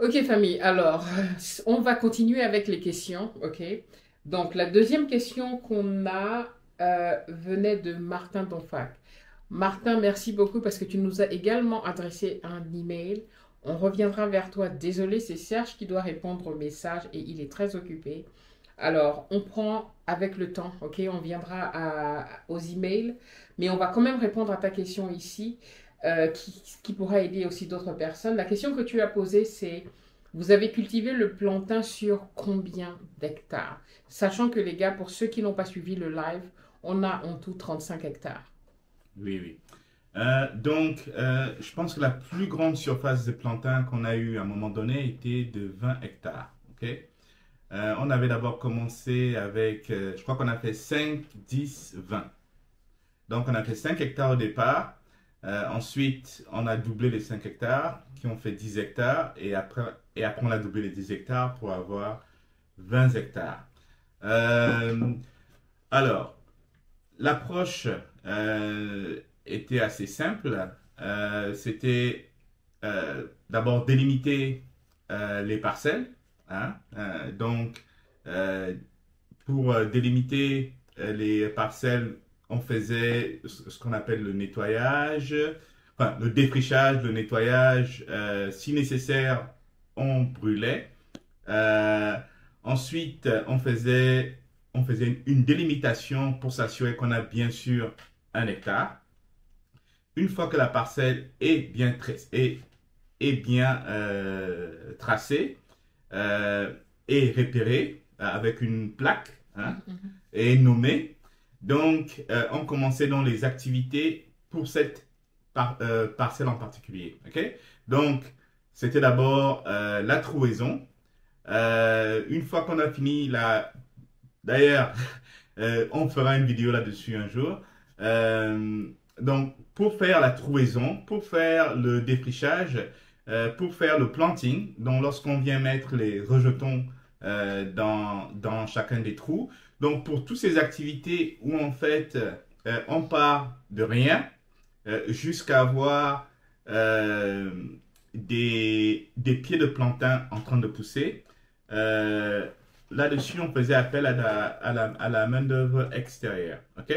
Ok, famille. Alors, on va continuer avec les questions. Ok. Donc, la deuxième question qu'on a venait de Martin Donfac. Martin, merci beaucoup parce que tu nous as également adressé un email. On reviendra vers toi. Désolé, c'est Serge qui doit répondre au message et il est très occupé. Alors, on prend avec le temps, ok? On viendra aux emails, mais on va quand même répondre à ta question ici, qui pourra aider aussi d'autres personnes. La question que tu as posée, c'est, vous avez cultivé le plantain sur combien d'hectares? Sachant que les gars, pour ceux qui n'ont pas suivi le live, on a en tout 35 hectares. Oui, oui. Je pense que la plus grande surface de plantain qu'on a eue à un moment donné était de 20 hectares. Ok. On avait d'abord commencé avec, je crois qu'on a fait 5, 10, 20. Donc, on a fait 5 hectares au départ. Ensuite, on a doublé les 5 hectares qui ont fait 10 hectares. Et après, on a doublé les 10 hectares pour avoir 20 hectares. Euh, alors, l'approche était assez simple. C'était d'abord délimiter les parcelles. Hein. Euh, pour délimiter les parcelles, on faisait ce qu'on appelle le nettoyage, enfin le défrichage, le nettoyage. Si nécessaire, on brûlait. Euh, Ensuite, on faisait une délimitation pour s'assurer qu'on a bien sûr 1 hectare. Une fois que la parcelle est bien tracée et repérée avec une plaque, hein, Mhm. et nommée, donc on commençait dans les activités pour cette parcelle en particulier. Ok. Donc, c'était d'abord la trouaison. Une fois qu'on a fini la... D'ailleurs, on fera une vidéo là-dessus un jour. Euh, donc, pour faire la trouaison, pour faire le défrichage, pour faire le planting, donc lorsqu'on vient mettre les rejetons dans chacun des trous, donc pour toutes ces activités où en fait on part de rien jusqu'à avoir euh, des pieds de plantain en train de pousser. Euh, Là-dessus, on faisait appel à la main-d'œuvre extérieure. OK?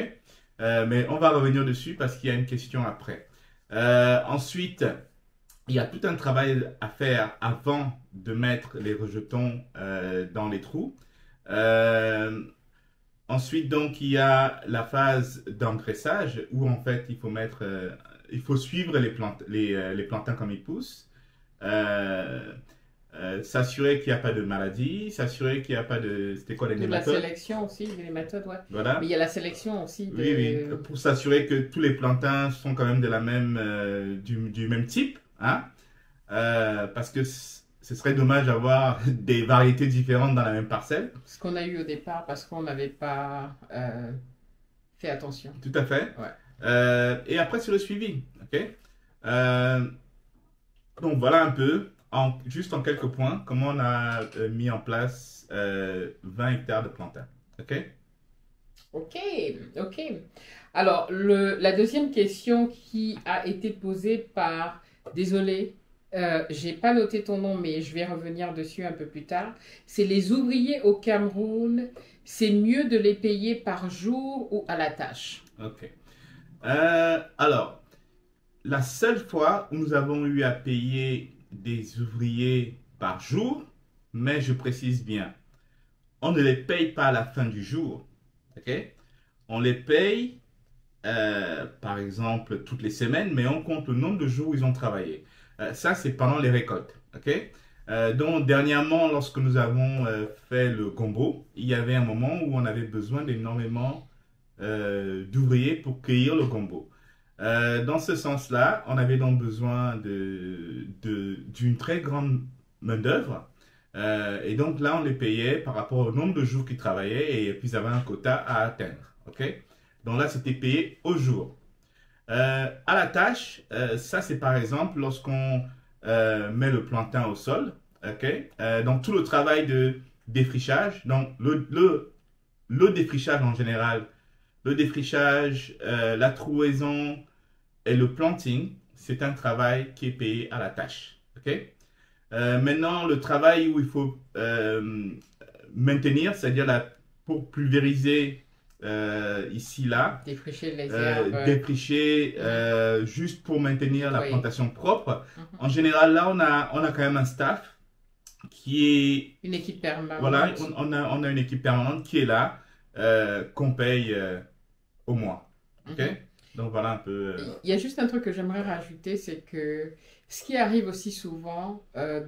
Mais on va revenir dessus parce qu'il y a une question après. Ensuite, il y a tout un travail à faire avant de mettre les rejetons dans les trous. Euh, Ensuite, donc, il y a la phase d'engraissage où en fait, il faut suivre les plantains comme ils poussent. Euh, S'assurer qu'il n'y a pas de maladie, s'assurer qu'il n'y a pas de... C'était quoi les De la nématodes? sélection aussi, les méthodes, ouais. Mais il Voilà. y a la sélection aussi Oui, oui. de... Pour s'assurer que tous les plantains sont quand même du même type, hein? Parce que ce serait dommage d'avoir des variétés différentes dans la même parcelle. Ce qu'on a eu au départ parce qu'on n'avait pas fait attention. Tout à fait. Ouais. Et après, sur le suivi. OK? Euh, donc, voilà un peu, juste en quelques points, comment on a mis en place 20 hectares de plantains. OK? Ok, ok. Alors, la deuxième question qui a été posée par, désolé, j'ai pas noté ton nom, mais je vais revenir dessus un peu plus tard. C'est les ouvriers au Cameroun, c'est mieux de les payer par jour ou à la tâche? OK. Alors, la seule fois où nous avons eu à payer des ouvriers par jour, mais je précise bien, on ne les paye pas à la fin du jour. OK? On les paye, par exemple, toutes les semaines, mais on compte le nombre de jours où ils ont travaillé. Ça, c'est pendant les récoltes. OK? Donc, dernièrement, lorsque nous avons fait le gombo, il y avait un moment où on avait besoin d'énormément d'ouvriers pour cueillir le gombo. Dans ce sens-là, on avait donc besoin d'une très grande main-d'œuvre. Et donc là, on les payait par rapport au nombre de jours qu'ils travaillaient et puis ils avaient un quota à atteindre. OK? Donc là, c'était payé au jour. À la tâche, ça c'est par exemple lorsqu'on met le plantain au sol. OK? Donc tout le travail de défrichage, donc le défrichage en général, le défrichage, la trouaison et le planting, c'est un travail qui est payé à la tâche. OK? Maintenant, le travail où il faut maintenir, c'est-à-dire pour pulvériser ici, là, Défricher les herbes. défricher juste pour maintenir la Oui. plantation propre. Mhm. En général, là, on a quand même un staff qui est, Une équipe permanente. voilà, on a une équipe permanente qui est là, qu'on paye au mois. OK? Mhm. Donc voilà un peu. Il y a juste un truc que j'aimerais rajouter, c'est que ce qui arrive aussi souvent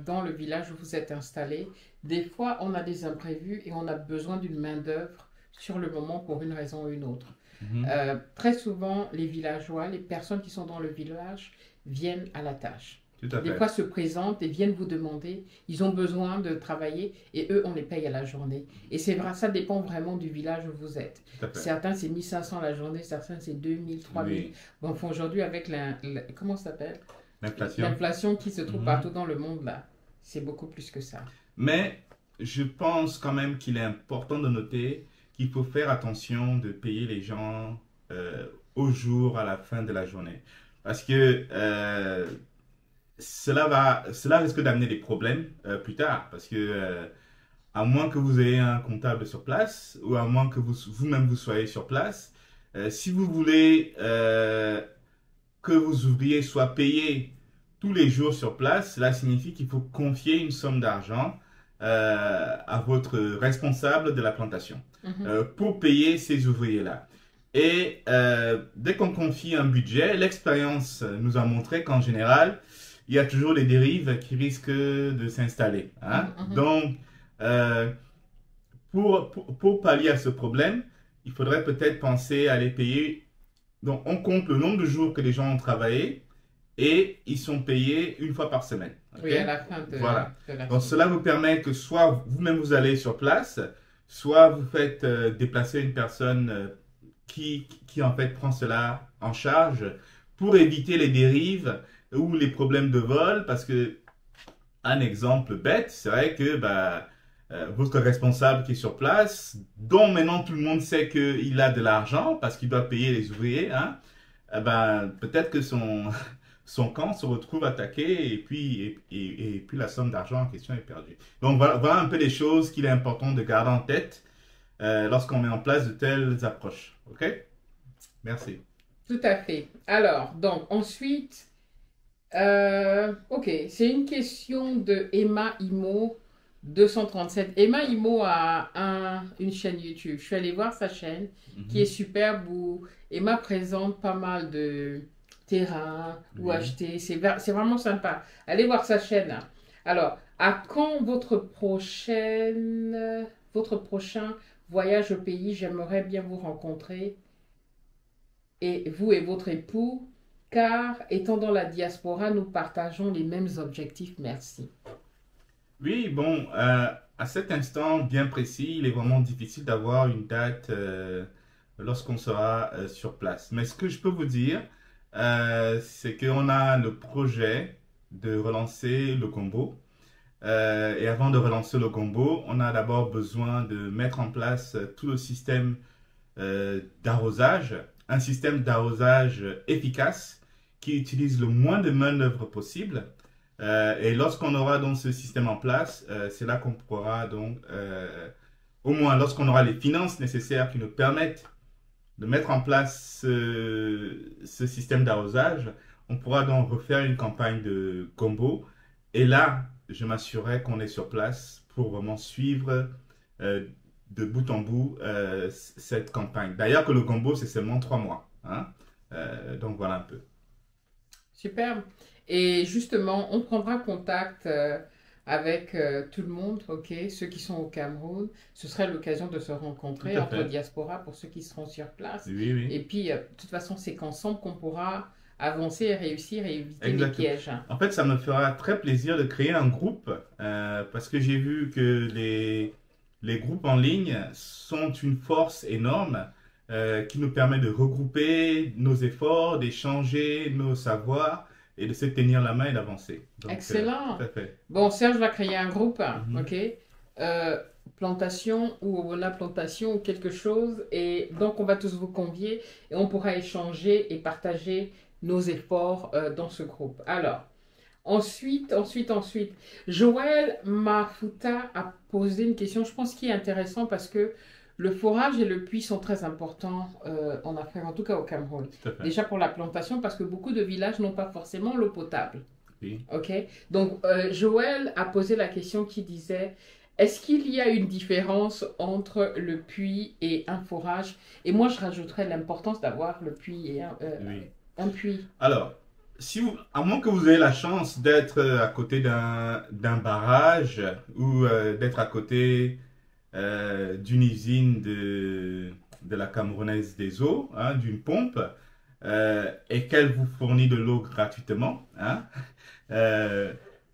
dans le village où vous êtes installé, des fois on a des imprévus et on a besoin d'une main-d'œuvre sur le moment pour une raison ou une autre. Mhm. Très souvent, les villageois, les personnes qui sont dans le village viennent à la tâche. Tout à Des fait. fois se présentent et viennent vous demander, ils ont besoin de travailler et eux, on les paye à la journée. Et c'est vrai, ça dépend vraiment du village où vous êtes. Tout à fait. Certains, c'est 1500 la journée, certains, c'est 2000, 3000. Oui. Bon, enfin, aujourd'hui, avec comment ça s'appelle? L'inflation. L'inflation qui se trouve Mhm. partout dans le monde, là, c'est beaucoup plus que ça. Mais je pense quand même qu'il est important de noter qu'il faut faire attention de payer les gens au jour, à la fin de la journée. Parce que cela risque d'amener des problèmes plus tard. Parce que à moins que vous ayez un comptable sur place, ou à moins que vous-même vous soyez sur place, si vous voulez que vos ouvriers soient payés tous les jours sur place, cela signifie qu'il faut confier une somme d'argent à votre responsable de la plantation pour payer ces ouvriers-là. Et dès qu'on confie un budget, l'expérience nous a montré qu'en général, il y a toujours des dérives qui risquent de s'installer. Hein? Donc, pour pallier à ce problème, il faudrait peut-être penser à les payer. Donc, on compte le nombre de jours que les gens ont travaillé et ils sont payés une fois par semaine. Oui, Okay? à la fin de, Voilà. de la Donc, semaine. cela vous permet que soit vous-même vous allez sur place, soit vous faites déplacer une personne qui en fait prend cela en charge pour éviter les dérives ou les problèmes de vol. Parce que, un exemple bête, c'est vrai que votre responsable qui est sur place, dont maintenant tout le monde sait qu'il a de l'argent parce qu'il doit payer les ouvriers, hein, peut-être que son camp se retrouve attaqué et puis la somme d'argent en question est perdue. Donc voilà un peu les choses qu'il est important de garder en tête lorsqu'on met en place de telles approches. OK? Merci. Tout à fait. Alors, donc, ensuite, ok, c'est une question de Emma Imo 237. Emma Imo a une chaîne YouTube. Je suis allée voir sa chaîne qui est superbe où Emma présente pas mal de terrains où acheter. C'est vraiment sympa. Allez voir sa chaîne. Alors, à quand votre prochain voyage au pays? J'aimerais bien vous rencontrer et vous et votre époux, car étant dans la diaspora, nous partageons les mêmes objectifs. Merci. Oui, bon, à cet instant bien précis, il est vraiment difficile d'avoir une date lorsqu'on sera sur place. Mais ce que je peux vous dire, c'est qu'on a le projet de relancer le Gombo. Et avant de relancer le Gombo, on a d'abord besoin de mettre en place tout le système d'arrosage, un système d'arrosage efficace qui utilise le moins de main-d'œuvre possible. Et lorsqu'on aura donc ce système en place, c'est là qu'on pourra donc, au moins lorsqu'on aura les finances nécessaires qui nous permettent de mettre en place ce système d'arrosage, on pourra donc refaire une campagne de Gombo. Et là, je m'assurerai qu'on est sur place pour vraiment suivre de bout en bout cette campagne. D'ailleurs, que le Gombo, c'est seulement 3 mois. Hein? Donc voilà un peu. Superbe. Et justement, on prendra contact avec tout le monde, ok? Ceux qui sont au Cameroun. Ce serait l'occasion de se rencontrer Tout à entre fait. diaspora pour ceux qui seront sur place. Oui, oui. Et puis, de toute façon, c'est qu'ensemble qu'on pourra avancer et réussir et éviter les Exactement. pièges. En fait, ça me fera très plaisir de créer un groupe parce que j'ai vu que les groupes en ligne sont une force énorme qui nous permet de regrouper nos efforts, d'échanger nos savoirs et de se tenir la main et d'avancer. Donc, Excellent. tout à fait. Bon, Serge va créer un groupe, Mhm. ok? Plantation ou la plantation ou quelque chose. Et donc, on va tous vous convier et on pourra échanger et partager nos efforts dans ce groupe. Alors, Ensuite. Joël Mafuta a posé une question, je pense, qui est intéressant parce que le forage et le puits sont très importants en Afrique, en tout cas au Cameroun. Tout à fait. Déjà pour la plantation, parce que beaucoup de villages n'ont pas forcément l'eau potable. Oui. Ok? Donc, Joël a posé la question qui disait, est-ce qu'il y a une différence entre le puits et un forage? Et moi, je rajouterais l'importance d'avoir le puits et Oui. un puits. Alors, à moins que vous ayez la chance d'être à côté d'un barrage ou d'être à côté d'une usine de la Camerounaise des eaux, hein, d'une pompe, et qu'elle vous fournit de l'eau gratuitement, hein.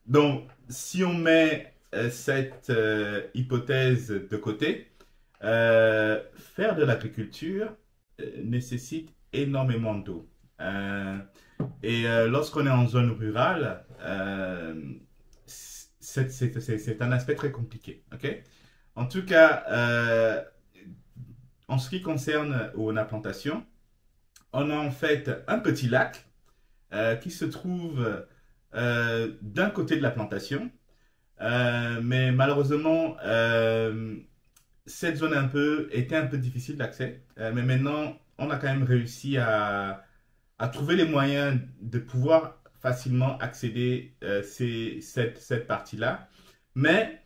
Donc, si on met cette hypothèse de côté, faire de l'agriculture nécessite énormément d'eau. Lorsqu'on est en zone rurale, c'est un aspect très compliqué. Okay? En tout cas, en ce qui concerne la plantation, on a en fait un petit lac qui se trouve d'un côté de la plantation, mais malheureusement, cette zone était un peu difficile d'accès. Mais maintenant, on a quand même réussi à trouver les moyens de pouvoir facilement accéder cette partie-là. Mais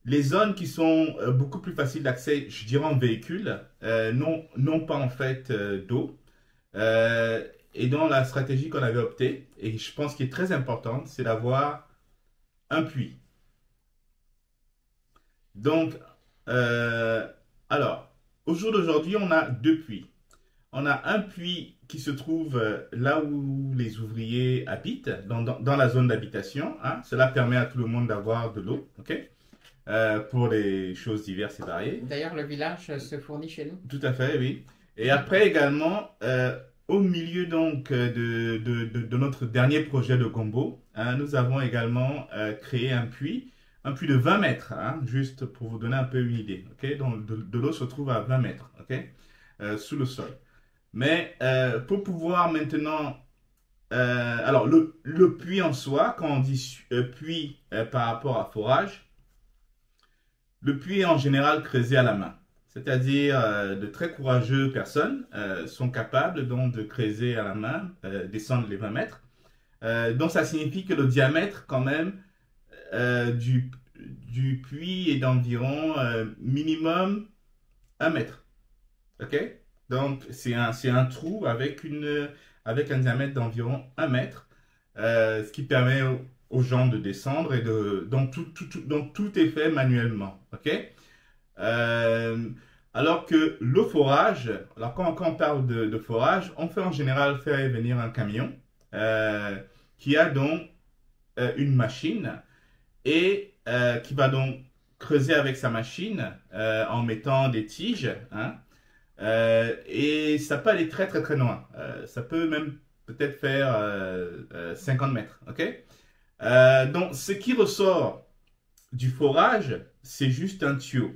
les zones qui sont beaucoup plus faciles d'accès, je dirais en véhicule, n'ont pas en fait d'eau. Et dans la stratégie qu'on avait optée, et je pense qu'il est très importante, c'est d'avoir un puits. Donc, alors, au jour d'aujourd'hui, on a deux puits. On a un puits qui se trouve là où les ouvriers habitent, dans la zone d'habitation, hein. Cela permet à tout le monde d'avoir de l'eau, okay, pour les choses diverses et variées. D'ailleurs, le village se fournit chez nous. Tout à fait, oui. Et après également, au milieu donc de notre dernier projet de Gombo, hein, nous avons également créé un puits de 20 mètres, hein, juste pour vous donner un peu une idée. Okay? Donc de l'eau se trouve à 20 mètres, okay, sous le sol. Mais pour pouvoir maintenant... alors, le puits en soi, quand on dit puits par rapport à forage, le puits est en général creusé à la main. C'est-à-dire, de très courageuses personnes sont capables donc de creuser à la main, descendre les 20 mètres. Donc, ça signifie que le diamètre, quand même, du puits est d'environ minimum 1 mètre. OK? Donc, c'est un trou avec un diamètre d'environ 1 mètre, ce qui permet aux gens de descendre et donc tout est fait manuellement. OK? Alors que le forage, alors quand on parle de forage, on fait en général faire venir un camion qui a donc une machine et qui va donc creuser avec sa machine en mettant des tiges, hein, et ça peut aller très très très loin. Ça peut même peut-être faire 50 mètres. Okay? Donc ce qui ressort du forage, c'est juste un tuyau.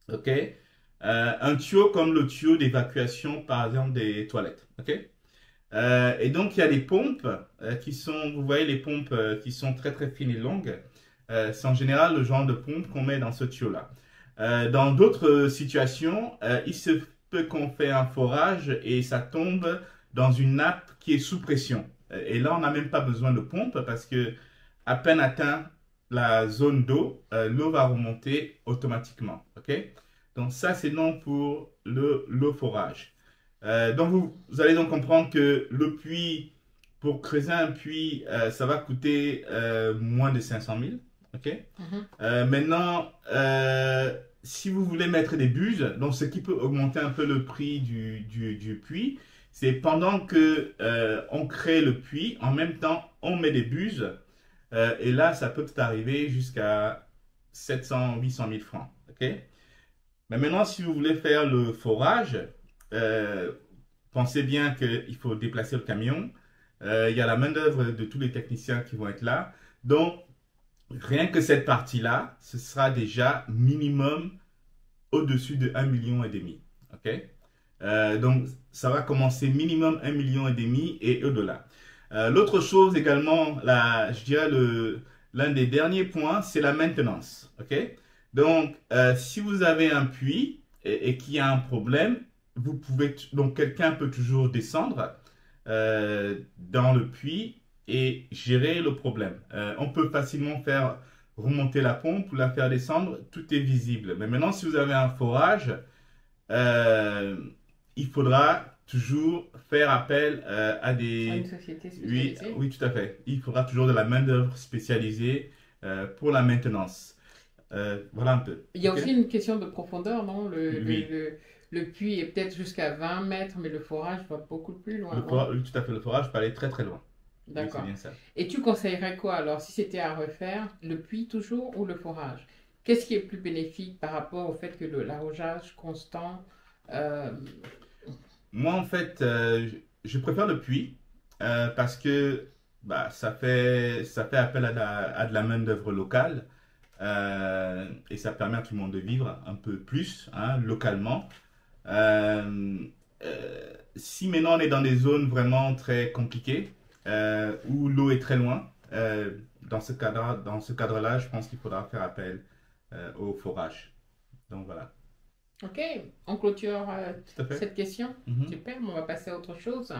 Okay? Un tuyau comme le tuyau d'évacuation par exemple des toilettes. Okay? Et donc il y a des pompes qui sont, vous voyez les pompes qui sont très très fines et longues. C'est en général le genre de pompe qu'on met dans ce tuyau-là. Dans d'autres situations, il se peut qu'on fait un forage et ça tombe dans une nappe qui est sous pression. Et là, on n'a même pas besoin de pompe parce que à peine atteint la zone d'eau, l'eau va remonter automatiquement. Okay? Donc ça, c'est non pour le forage. Donc vous allez donc comprendre que le puits, pour creuser un puits, ça va coûter moins de 500 000. Okay? Maintenant, si vous voulez mettre des buses, donc ce qui peut augmenter un peu le prix du puits, c'est pendant que on crée le puits, en même temps, on met des buses, et là, ça peut arriver jusqu'à 700, 800 000 francs. Okay? Mais maintenant, si vous voulez faire le forage, pensez bien qu'il faut déplacer le camion. Il y a la main-d'œuvre de tous les techniciens qui vont être là. Donc, rien que cette partie-là, ce sera déjà minimum au-dessus de 1,5 million. Okay? Donc, ça va commencer minimum 1,5 million et au-delà. L'autre chose également, je dirais l'un des derniers points, c'est la maintenance. Ok? Donc, si vous avez un puits et qu'il y a un problème, donc quelqu'un peut toujours descendre dans le puits et gérer le problème. On peut facilement faire remonter la pompe ou la faire descendre, tout est visible. Mais maintenant, si vous avez un forage, euh, il faudra toujours faire appel à Une des... société Oui, spécialisée. oui, tout à fait. Il faudra toujours de la main-d'œuvre spécialisée pour la maintenance. Voilà un peu. Il y a Ok? aussi une question de profondeur, non? Oui, Le puits est peut-être jusqu'à 20 mètres, mais le forage va beaucoup plus loin, non? oui, tout à fait. Le forage peut aller très très loin. Oui, c'est D'accord. bien ça. Et tu conseillerais quoi alors, si c'était à refaire, le puits toujours ou le forage? Qu'est-ce qui est plus bénéfique par rapport au fait que l'arrosage constant, euh, Moi, en fait, je préfère le puits parce que bah, ça fait appel à de la main-d'œuvre locale et ça permet à tout le monde de vivre un peu plus hein, localement. Euh, Si maintenant on est dans des zones vraiment très compliquées où l'eau est très loin, dans ce cadre-là, je pense qu'il faudra faire appel au forage. Donc voilà. ok, on clôture Tout à fait. cette question. Mhm. Super, on va passer à autre chose.